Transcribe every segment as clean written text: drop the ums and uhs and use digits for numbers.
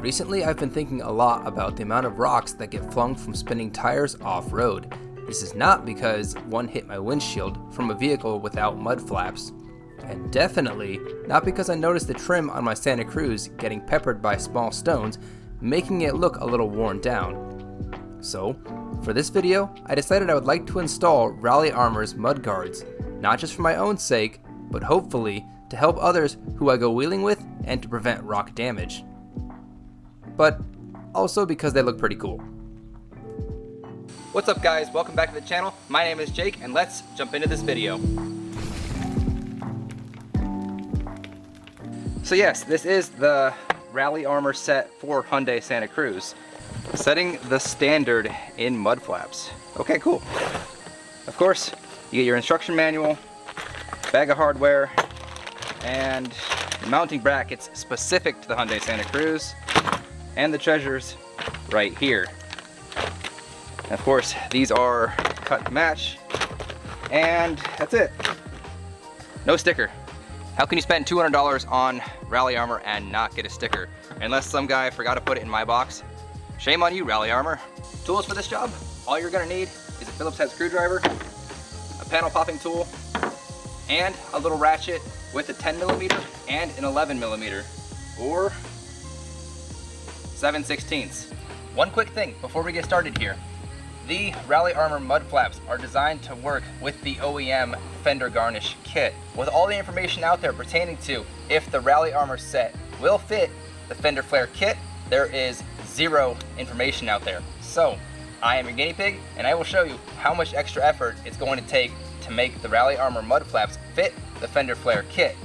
Recently, I've been thinking a lot about the amount of rocks that get flung from spinning tires off-road. This is not because one hit my windshield from a vehicle without mud flaps, and definitely not because I noticed the trim on my Santa Cruz getting peppered by small stones, making it look a little worn down. So, for this video, I decided I would like to install Rally Armor's mud guards, not just for my own sake, but hopefully to help others who I go wheeling with and to prevent rock damage. But also because they look pretty cool. What's up guys, welcome back to the channel. My name is Jake and let's jump into this video. So yes, this is the Rally Armor set for Hyundai Santa Cruz, setting the standard in mud flaps. Okay, cool. Of course, you get your instruction manual, bag of hardware, and mounting brackets specific to the Hyundai Santa Cruz, and the treasures right here. And of course, these are cut to match, and that's it. No sticker. How can you spend $200 on Rally Armor and not get a sticker? Unless some guy forgot to put it in my box. Shame on you, Rally Armor. Tools for this job? All you're gonna need is a Phillips head screwdriver, a panel popping tool, and a little ratchet with a 10mm and an 11mm, or 7/16. One quick thing before we get started here. The Rally Armor mud flaps are designed to work with the OEM fender garnish kit. With all the information out there pertaining to if the Rally Armor set will fit the fender flare kit, there is zero information out there. So I am your guinea pig and I will show you how much extra effort it's going to take to make the Rally Armor mud flaps fit the fender flare kit.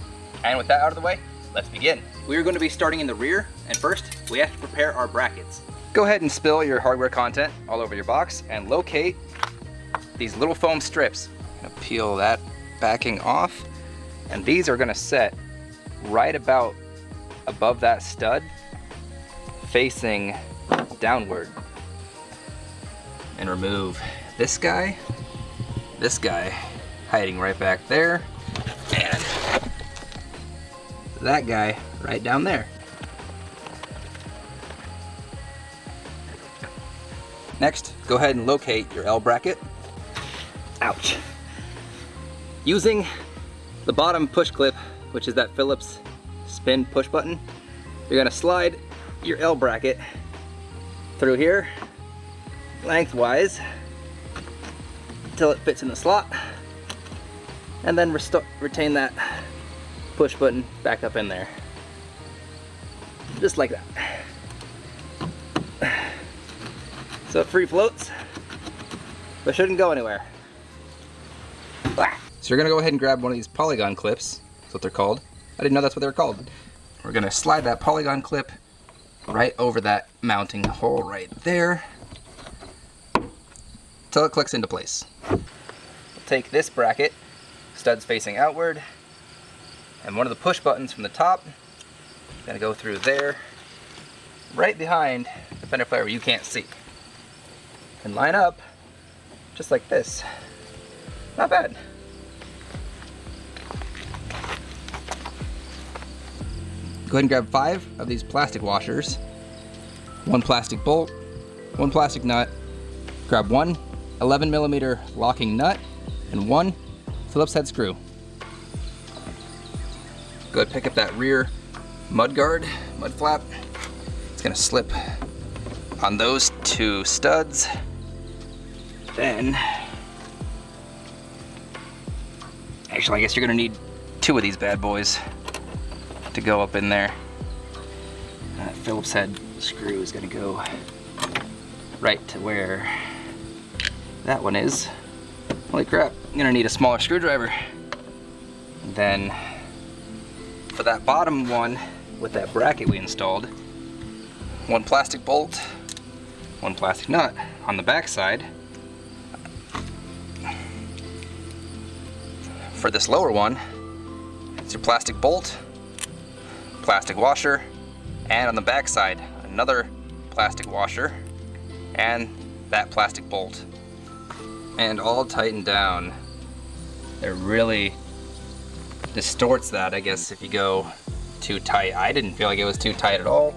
And with that out of the way, let's begin. We are going to be starting in the rear, and first we have to prepare our brackets. Go ahead and spill your hardware content all over your box and locate these little foam strips. I'm gonna peel that backing off, and these are gonna set right about above that stud, facing downward. And remove this guy hiding right back there, and that guy right down there. Next, go ahead and locate your L bracket. Ouch. Using the bottom push clip, which is that Phillips spin push button, you're gonna slide your L bracket through here, lengthwise, until it fits in the slot, and then retain that push button back up in there. Just like that. So it free floats, but shouldn't go anywhere. So you're gonna go ahead and grab one of these polygon clips. That's what they're called. I didn't know that's what they were called. We're gonna slide that polygon clip right over that mounting hole right there until it clicks into place. We'll take this bracket, studs facing outward, and one of the push buttons from the top, gonna go through there, right behind the fender flare where you can't see. And line up just like this. Not bad. Go ahead and grab 5 of these plastic washers, 1 plastic bolt, 1 plastic nut, grab 1 11mm locking nut, and 1 Phillips head screw. Go ahead and pick up that rear mud guard, mud flap. It's gonna slip on those 2 studs. Then, actually I guess you're gonna need 2 of these bad boys to go up in there. That Phillips head screw is gonna go right to where that one is. Holy crap, I'm gonna need a smaller screwdriver. And then for that bottom one with that bracket we installed, 1 plastic bolt, 1 plastic nut. On the back side, for this lower one, it's your plastic bolt, plastic washer, and on the back side, another plastic washer, and that plastic bolt. And all tightened down. It really distorts that, I guess, if you go too tight. I didn't feel like it was too tight at all.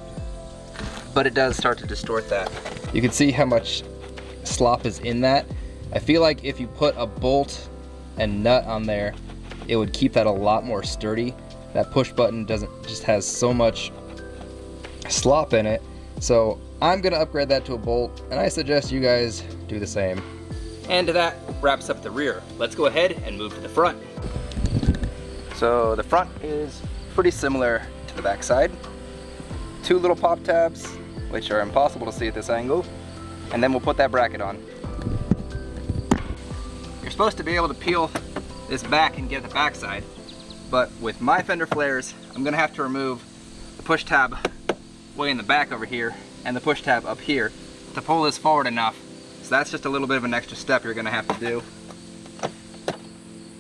but it does start to distort that. You can see how much slop is in that. I feel like if you put a bolt and nut on there, it would keep that a lot more sturdy. That push button just has so much slop in it. So I'm gonna upgrade that to a bolt, and I suggest you guys do the same. And that wraps up the rear. Let's go ahead and move to the front. So the front is pretty similar to the back side. Two little pop tabs, which are impossible to see at this angle, and then we'll put that bracket on. You're supposed to be able to peel this back and get the back side, but with my fender flares, I'm gonna have to remove the push tab way in the back over here and the push tab up here to pull this forward enough. So that's just a little bit of an extra step you're gonna have to do.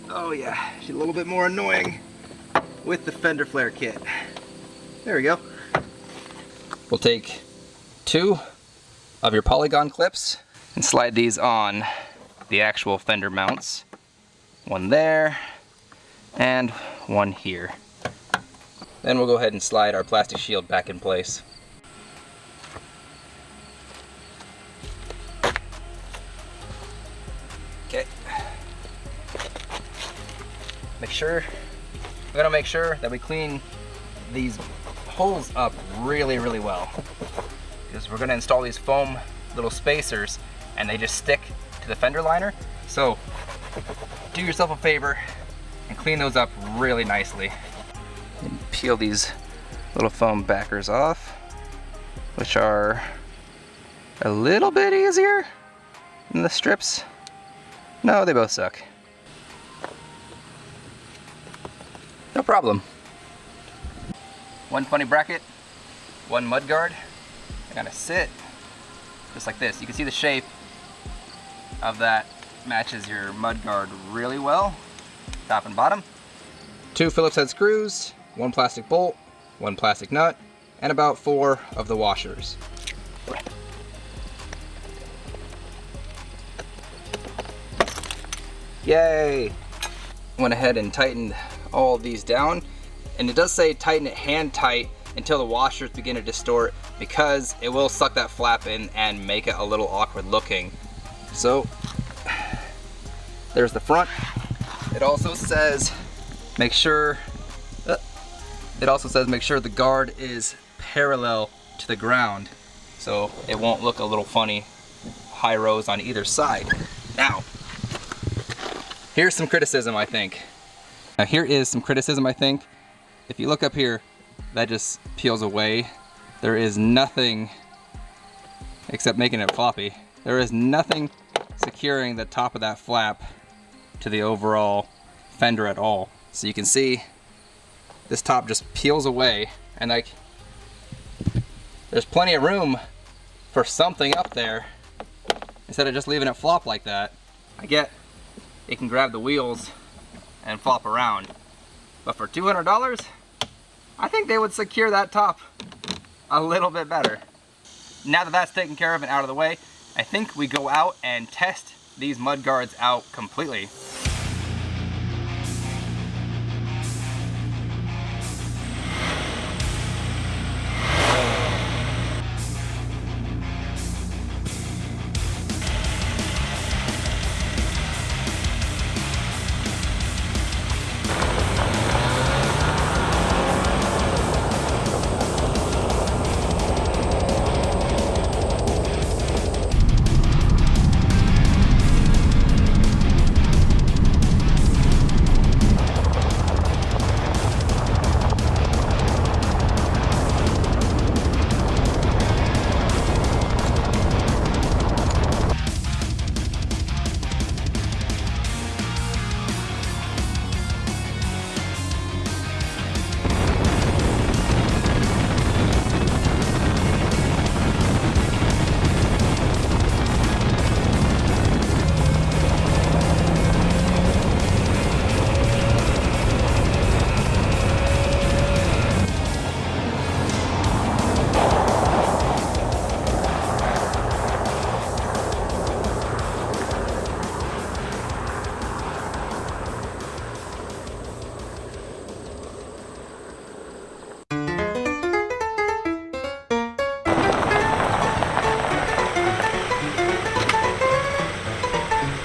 Oh yeah, she's a little bit more annoying with the fender flare kit. There we go. We'll take 2 of your polygon clips and slide these on the actual fender mounts. One there and one here. Then we'll go ahead and slide our plastic shield back in place. Okay. We're gonna make sure that we clean these holes up really well, because we're gonna install these foam little spacers and they just stick to the fender liner. So do yourself a favor and clean those up really nicely. And peel these little foam backers off, which are a little bit easier than the strips. No, they both suck. No problem. One funny bracket, one mud guard. They're gonna sit just like this. You can see the shape of that matches your mud guard really well, top and bottom. 2 Phillips head screws, 1 plastic bolt, 1 plastic nut, and about 4 of the washers. Yay! Went ahead and tightened all of these down, and it does say tighten it hand tight until the washers begin to distort, because it will suck that flap in and make it a little awkward looking. So there's the front. It also says make sure the guard is parallel to the ground, so it won't look a little funny high rows on either side. Now, here's some criticism, I think. If you look up here, that just peels away. There is nothing, except making it floppy, there is nothing securing the top of that flap to the overall fender at all. So you can see this top just peels away, and like there's plenty of room for something up there instead of just leaving it flop like that. I get it can grab the wheels and flop around, but for $200, I think they would secure that top a little bit better. Now that that's taken care of and out of the way, I think we go out and test these mud guards out completely.